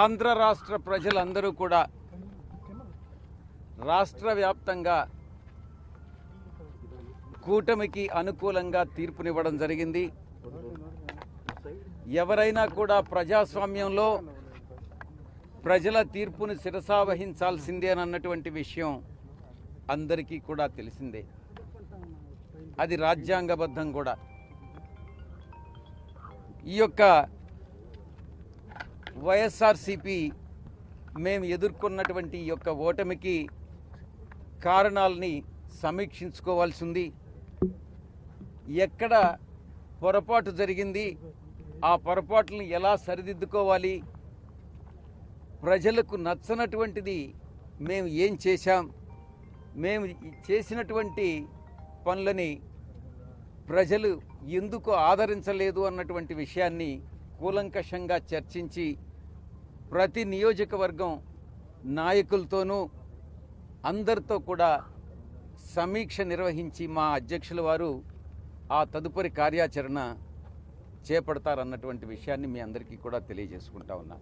ఆంధ్ర రాష్ట్ర ప్రజలందరూ కూడా రాష్ట్ర వ్యాప్తంగా కూటమికి అనుకూలంగా తీర్పునివ్వడం జరిగింది. ఎవరైనా కూడా ప్రజాస్వామ్యంలో ప్రజల తీర్పును శిరసావహించాల్సిందే అన్నటువంటి విషయం అందరికీ కూడా తెలిసిందే. అది రాజ్యాంగబద్ధం కూడా. ఈ యొక్క వైఎస్ఆర్సీపీ మేము ఎదుర్కొన్నటువంటి ఈ యొక్క ఓటమికి కారణాలని సమీక్షించుకోవాల్సి ఉంది. ఎక్కడ పొరపాటు జరిగింది, ఆ పొరపాట్లను ఎలా సరిదిద్దుకోవాలి, ప్రజలకు నచ్చనటువంటిది మేము ఏం చేశాం, మేము చేసినటువంటి పనులని ప్రజలు ఎందుకు ఆదరించలేదు అన్నటువంటి విషయాన్ని కూలంకషంగా చర్చించి ప్రతి నియోజకవర్గం నాయకులతోనూ అందరితో కూడా సమీక్ష నిర్వహించి మా అధ్యక్షుల వారు ఆ తదుపరి కార్యాచరణ చేపడతారన్నటువంటి విషయాన్ని మీ అందరికీ కూడా తెలియజేసుకుంటా ఉన్నా.